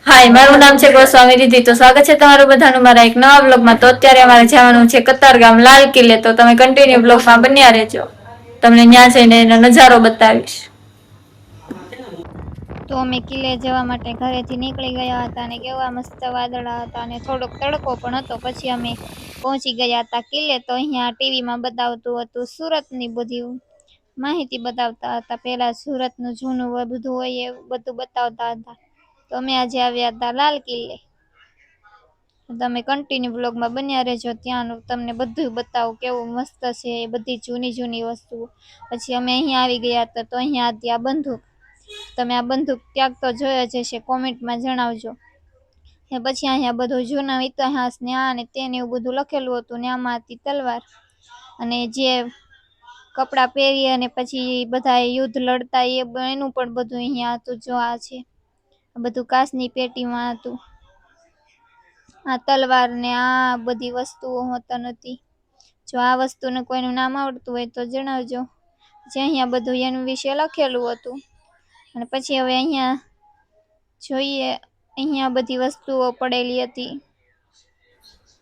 હાય, મારું નામ છે ગોસ્વામી રીધિ. તો સ્વાગત છે તમારું બધાનું મારા એક નવા બ્લોગમાં. તો અત્યારે અમારે જવાનું છે કતારગામ લાલ કિલ્લે. તો તમે કન્ટિન્યુ બ્લોગમાં બન્યા રહેજો, તમને ત્યાં જઈને એનો નજારો બતાવીશ. તો અમે કિલ્લે જવા માટે ઘરેથી નીકળી ગયા હતા અને કેવા મસ્ત વાદળા હતા અને થોડોક તડકો પણ હતો. પછી અમે પહોંચી ગયા હતા કિલ્લે. તો અહીંયા ટીવીમાં બતાવતું હતું સુરતની બધી માહિતી બતાવતા હતા. પેલા સુરતનું જૂનું બધું હોય એ બધું બતાવતા હતા. તો અમે આજે આવ્યા હતા લાલ કિલ્લે. તમે કન્ટિન્યુ બ્લોગમાં બન્યા રહેજો, ત્યાંનું તમને બધું બતાવું કેવું મસ્ત છે એ બધી જૂની જૂની વસ્તુઓ. પછી અમે અહીંયા આવી ગયા હતા. તો અહીંયા હતી આ બંદૂક. તમે આ બંદૂક ક્યાંક તો જોયા જ હશે, કોમેન્ટમાં જણાવજો. પછી અહીંયા બધું જૂના ઇતિહાસ ને આ ને તેને એવું બધું લખેલું હતું ને આમાં હતી તલવાર. અને જે કપડાં પહેરી અને પછી બધા યુદ્ધ લડતા એનું પણ બધું અહીંયા હતું. જો આ છે બધું કાચની પેટીમાં હતું. આ તલવાર ને આ બધી વસ્તુઓ હોતા નથી. જો આ વસ્તુને કોઈનું નામ આવડતું હોય તો જણાવજો. જે અહીંયા બધું એનું વિશે લખેલું હતું. અને પછી હવે અહીંયા જોઈએ, અહીંયા બધી વસ્તુઓ પડેલી હતી.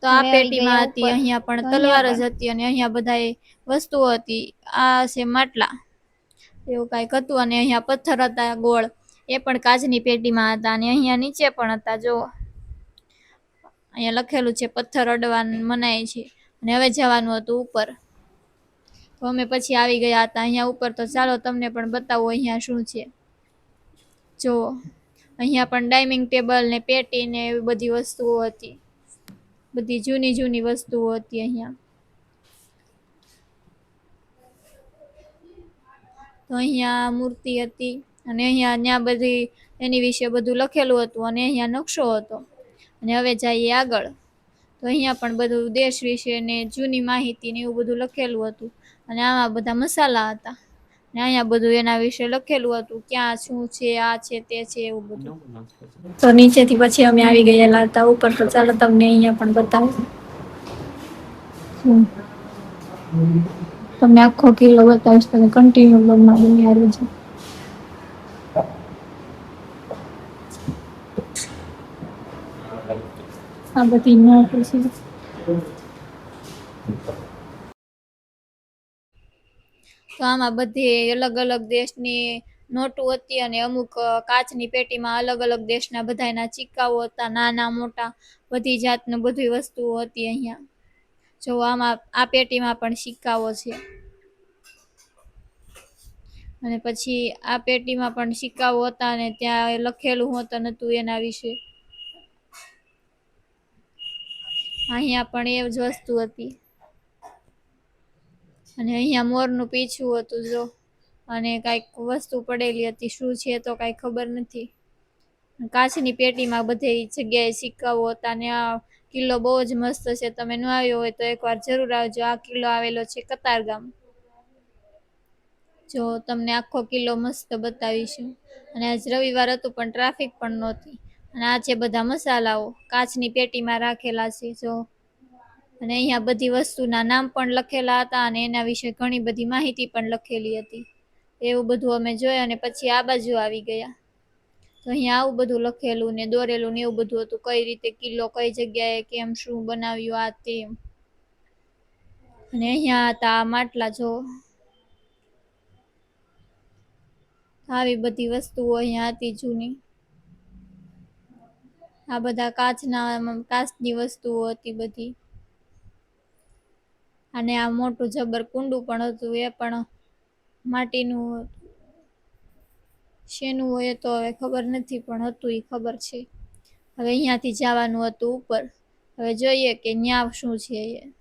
તો આ હવે આવી ગયા પેટીમાં હતી, ઉપર. અહીંયા તો પણ અહીંયા તલવાર જ હતી અને અહીંયા બધા વસ્તુઓ હતી. આ છે માટલા, એવું કઈક હતું. અને અહીંયા પથ્થર હતા ગોળ, એ પણ કાચની પેટીમાં હતા. અને અહીંયા નીચે પણ હતા. જો અહીંયા લખેલું છે પથ્થર અડવા મનાય છે. અને હવે જવાનું હતું ઉપર. તો અમે પછી આવી ગયા હતા અહીંયા ઉપર. તો ચાલો તમને પણ બતાવો અહીંયા શું છે. જો અહીંયા પણ ડાઇનિંગ ટેબલ ને પેટી ને એવી બધી વસ્તુઓ હતી. બધી જૂની જૂની વસ્તુઓ હતી અહીંયા. તો અહીંયા મૂર્તિ હતી અને અહીંયા ત્યાં બધી એની વિશે બધું લખેલું હતું. અને અહીંયા નકશો હતો. અને હવે જઈએ આગળ. તો અહીંયા પણ બધું દેશ વિશે ને જૂની માહિતી ને એવું બધું લખેલું હતું. અને આમાં બધા મસાલા હતા. ને અહીંયા બધું એના વિશે લખેલું હતું, ક્યાં શું છે, આ છે તે છે એવું બધું. તો નીચેથી પછી અમે આવી ગયેલા હતા ઉપર. તો ચાલો તમને અહીંયા પણ બતાવું. તમને આખો કિલ્લો બતાવીશ. તમે કન્ટિન્યુ બ્લોગમાં બન્યા રહેજો. આ બધી નોટ છે. તો આમાં બધી અલગ અલગ દેશની નોટો હતી. અને અમુક કાચની પેટીમાં અલગ અલગ દેશના બધાના સિક્કાઓ હતા, નાના મોટા બધી જાતનું બધી વસ્તુઓ હતી અહીંયા. જો આમાં આ પેટીમાં પણ સિક્કાઓ છે. અને પછી આ પેટીમાં પણ સિક્કાઓ હતા અને ત્યાં લખેલું હોતું નતું એના વિશે. અહીંયા પણ એ જ વસ્તુ હતી. અને અહીંયા મોરનું પીછું હતું જો. અને કઈક વસ્તુ પડેલી હતી, શું છે તો કઈ ખબર નથી. કાચની પેટીમાં બધી જગ્યાએ સિક્કાઓ હતા. અને આ કિલ્લો બહુ જ મસ્ત છે. તમે ન આવ્યો હોય તો એકવાર જરૂર આવજો. આ કિલ્લો આવેલો છે કતારગામ. જો તમને આખો કિલ્લો મસ્ત બતાવીશું. અને આજ રવિવાર હતું પણ ટ્રાફિક પણ નહોતી. અને આ છે બધા મસાલાઓ કાચની પેટીમાં રાખેલા છે જો. અને અહીંયા બધી વસ્તુના નામ પણ લખેલા હતા. અને એના વિશે ઘણી બધી માહિતી પણ લખેલી હતી. એવું બધું અમે જોયા. અને પછી આ બાજુ આવી ગયા. તો અહીંયા આવું બધું લખેલું ને દોરેલું ને એવું બધું હતું. કઈ રીતે કિલ્લો કઈ જગ્યાએ કેમ શું બનાવ્યું આ તેમ. અને અહીંયા હતા માટલા જો. આવી બધી વસ્તુઓ અહીંયા હતી જૂની. આ બધા કાચની વસ્તુઓ હતી બધી. અને આ મોટું જબર કુંડું પણ હતું. એ પણ માટીનું શેનું હોય તો હવે ખબર નથી, પણ હતું એ ખબર છે. હવે અહીંયાથી જવાનું હતું ઉપર. હવે જોઈએ કે ન્યા શું છે એ.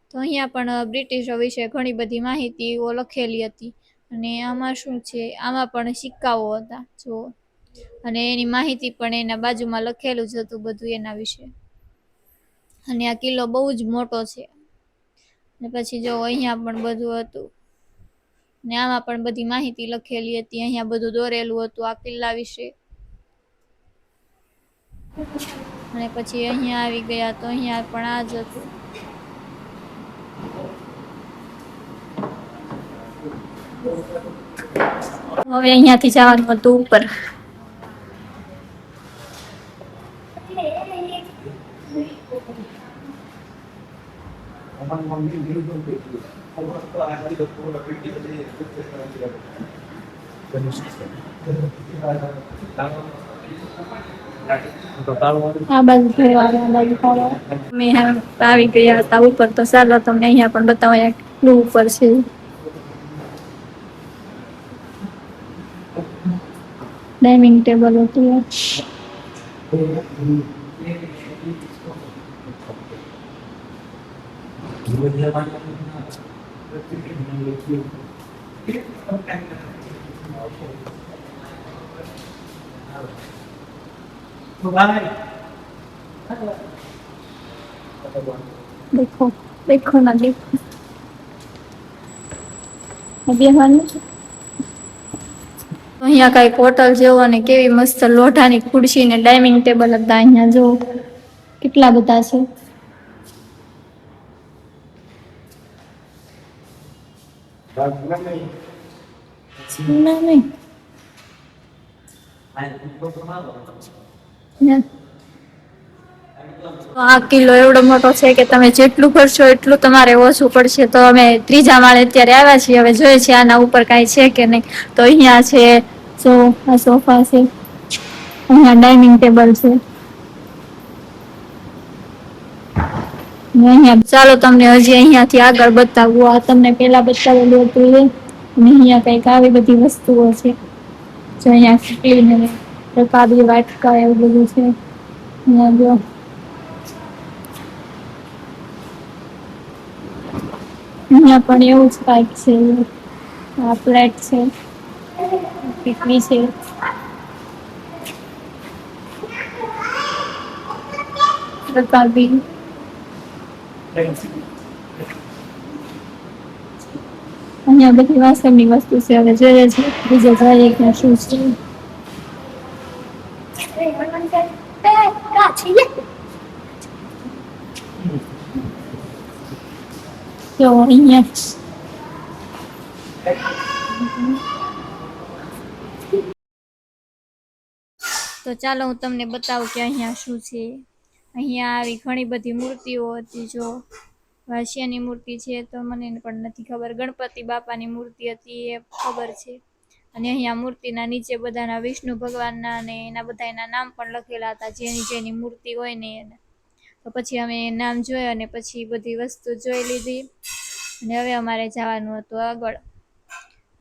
તો અહીંયા પણ બ્રિટિશો વિશે ઘણી બધી માહિતીઓ લખેલી હતી. અને આમાં શું છે, આમાં પણ સિક્કાઓ હતા જો. અને એની માહિતી પણ એના બાજુમાં લખેલું જ હતું બધું એના વિશે. અને આ કિલ્લો બહુ જ મોટો છે. ને પછી જો અહીંયા પણ બધું હતું. ને આમાં પણ બધી માહિતી લખેલી હતી. અહીંયા બધું દોરેલું હતું આ કિલ્લા વિશે. અને પછી અહીંયા આવી ગયા તો અહીંયા પણ આ જ હતું. હવે અહીંયાથી જવાનું હતું ઉપર. આ બાજુ ફેરવા આ બાજુ ફરવા મેં આવી ગયા હતા ઉપર, તો ચાલો તમને અહીંયા પણ બતાવો કેટલું ઉપર છે. ડાઇનિંગ ટેબલ હતું. देखो देखो ना देखो બેહવાનું છે. અહીંયા કઈક હોટલ જેવો અને કેવી મસ્ત લોઢાની ખુરશી ને ડાઇનિંગ ટેબલ હતા. અહીંયા જો કેટલા બધા છે. આ કિલ્લો એવડો મોટો છે કે તમે જેટલું કરશો એટલું તમારે ઓછું પડશે. તો અમે ત્રીજા માળે અત્યારે આવ્યા છીએ. હવે જોઈએ છીએ આના ઉપર કઈ છે કે નહીં. તો અહીંયા છે સોફા છે, અહીંયા ડાઇનિંગ ટેબલ છે. અહીંયા ચાલો તમને હજી અહીંયાથી આગળ બતાવું. આ તમને પેલા બતાવેલું હતું એ. અને અહીંયા કઈક આવી બધી વસ્તુઓ છે. જો અહીંયા ક્લીન રકાબી વાટકા એવું બધું છે. અહીંયા જો અહીંયા પણ એવું જ કાંઈક છે. આ પ્લેટ છે, ટીકવી છે. રકાબી અહીંયા બધી વાસણની વસ્તુ છે. હવે જોઈએ છે બીજે જઈએ ક્યાં શું છે. તો અહીંયા તો ચાલો હું તમને બતાવું કે અહીંયા શું છે. અહીંયા આવી ઘણી બધી મૂર્તિઓ હતી. જો વાસિયાની મૂર્તિ છે તો મને પણ નથી ખબર. ગણપતિ બાપાની મૂર્તિ હતી એ ખબર છે. અને અહીંયા મૂર્તિના નીચે બધાના વિષ્ણુ ભગવાનના અને એના બધાના નામ પણ લખેલા હતા. જેની જેની મૂર્તિ હોય ને એને. તો પછી અમે નામ જોયા અને પછી બધી વસ્તુ જોઈ લીધી. અને હવે અમારે જવાનું હતું આગળ.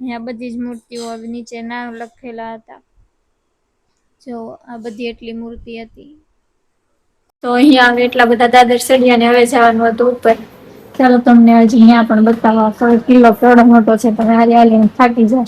અહીંયા બધી જ મૂર્તિઓ નીચે નામ લખેલા હતા. જો આ બધી એટલી મૂર્તિ હતી. તો અહીંયા અમે એટલા બધા દાદર ચડ્યા ને હવે જવાનું હતું ઉપર. ચાલો તમને હજી અહીંયા પણ બતાવવા. તો કિલ્લો કેવડો મોટો છે, તમે હાલી હાલીને થાકી જશો.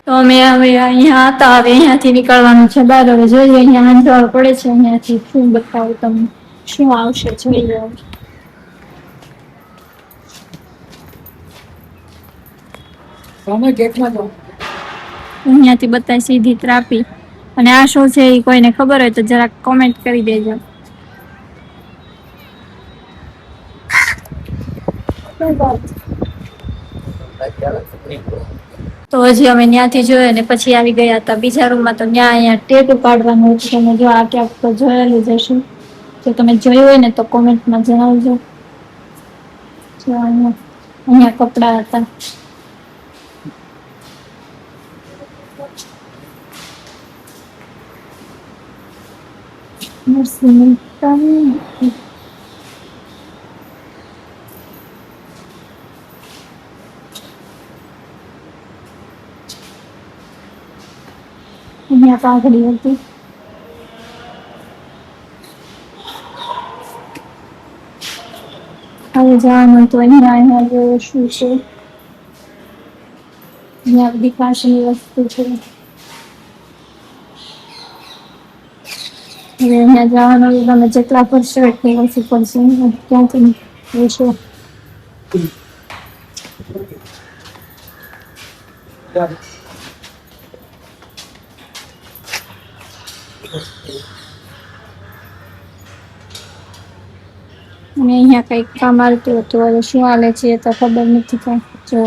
તો અમે હવે અહીંયા હતા. હવે અહીંયાથી નીકળવાનું છે બહાર. હવે જોઈએ અહીંયા અંધારું પડે છે. અહીંયાથી શું બતાવું તમને, શું આવશે જોઈએ. અહીંયાથી બતાય સીધી ત્રાપી. અને આ શું છે એ કોઈને ખબર હોય તો જરાક કોમેન્ટ કરી દેજો. તો હજી અમે ત્યાંથી જોયો ને પછી આવી ગયા હતા બીજા રૂમમાં. તો ત્યાં અહીંયા ટેટુ પાડવાનું છે. અને જો આ ક્યાંક તો જોયેલું જ હશે. જો તમે જોયું હોય ને તો કોમેન્ટમાં જણાવજો. જો અહીંયા કપડા હતા. અહીંયા પાઘડી હતી. હવે જવાનું તો અહીંયા જોયું શું છે. અહીંયા બધી કાચની વસ્તુ છે. હવે અહીંયા જવાનું તમે જેટલા ભરશો એટલી ઓછી પડશે. ક્યાંથી જોશો. અને અહીંયા કંઈક કામ હાલતું હતું, હવે શું હાલે છે એ તો ખબર નથી કાંઈ. જો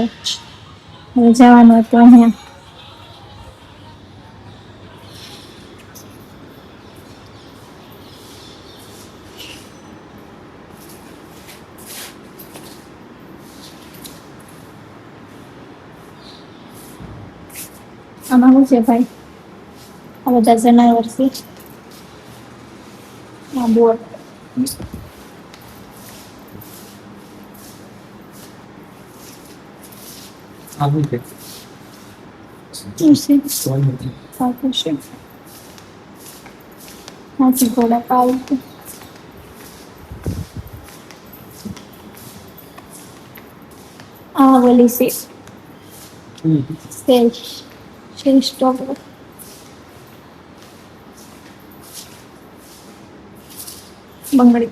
હવે જવાનું હતું અહીંયા. આમાં શું છે ભાઈ? આ બધા જનાવર છે. આ બોર. શું છે? શું છે? પાકું છે. હાથી ઘોડા પાલતું. આ ઓલી છે સેલ સ્ટોક. બંગડી.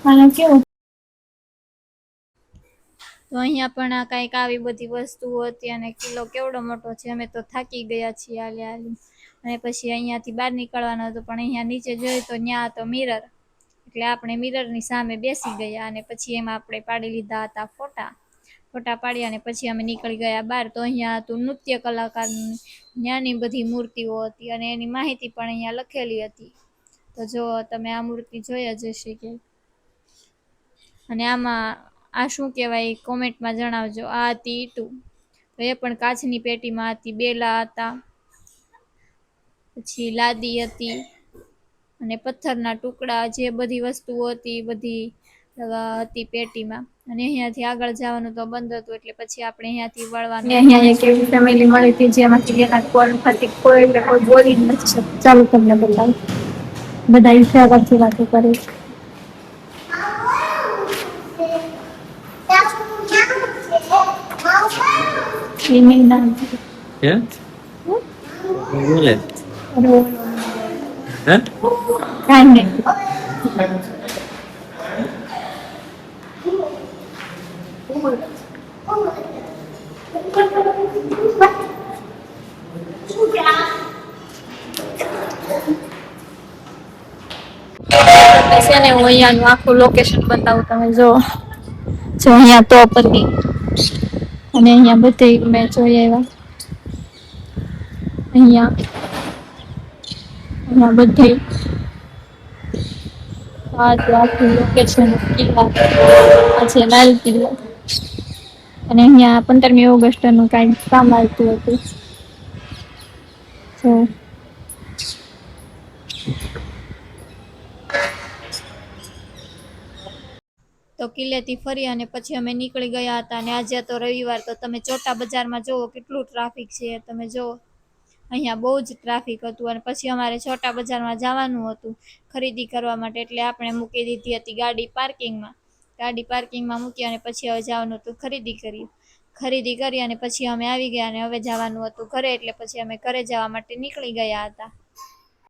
આને કેવું? તો અહીંયા પણ આ કંઈક આવી બધી વસ્તુઓ હતી અને કિલ્લો કેવડો મોટો છે. અમે તો થાકી ગયા છીએ હાલી હાલી. અને પછી અહીંયાથી બહાર નીકળવાનું હતું, પણ અહીંયા નીચે જોયું તો ત્યાં હતો મિરર. એટલે આપણે મિરરની સામે બેસી ગયા અને પછી એમાં આપણે પાડી લીધા હતા ફોટા પાડી અને પછી અમે નીકળી ગયા બહાર. તો અહીંયા હતું નૃત્ય કલાકારની, ત્યાંની બધી મૂર્તિઓ હતી અને એની માહિતી પણ અહીંયા લખેલી હતી. તો જો તમે આ મૂર્તિ જોઈ જ હશે કે. અને આમાં આ શું કહેવાય કોમેન્ટમાં જણાવજો. આ હતી ઈટુ, તો એ પણ કાચની પેટીમાં હતી. બેલા હતા, પછી લાદી હતી અને પથ્થરના ટુકડા, જે બધી વસ્તુઓ હતી બધી હતી પેટીમાં. અને અહીંયાથી આગળ જવાનું તો બંધ હતું, એટલે પછી આપણે અહીંયાથી વળવાનું. અહીંયા એક એવી ફેમિલી મળી હતી જેમાંથી એના કોઈ બોલી જ નથી શકતું. ચાલો તમને બતાવું. બધા ઈશારાથી વાતો કરે છે. એની નામ હે? બોલે. હે? કાંઈ નહીં. છે ને હું અહીંયાનું આખું લોકેશન બતાવું, તમે જો અહીંયા તોપ હતી અને અહીંયા બધે મેં જોઈ આવ્યા. અહીંયા બધે આ તો આખું લોકેશન કિલ્લા. આ છે લાલ કિલ્લો અને અહીંયા 15મી ઓગસ્ટનું કાંઈક કામ આવતું હતું. તો તો કિલ્લેથી ફરી અને પછી અમે નીકળી ગયા હતા. અને આજે તો રવિવાર, તો તમે ચોટા બજારમાં જુઓ કેટલું ટ્રાફિક છે. તમે જુઓ અહીંયા બહુ જ ટ્રાફિક હતું. અને પછી અમારે છોટા બજારમાં જવાનું હતું ખરીદી કરવા માટે, એટલે આપણે મૂકી દીધી હતી ગાડી પાર્કિંગમાં. ગાડી પાર્કિંગમાં મૂકી અને પછી હવે જવાનું હતું ખરીદી કરી અને પછી અમે આવી ગયા અને હવે જવાનું હતું ઘરે, એટલે પછી અમે ઘરે જવા માટે નીકળી ગયા હતા.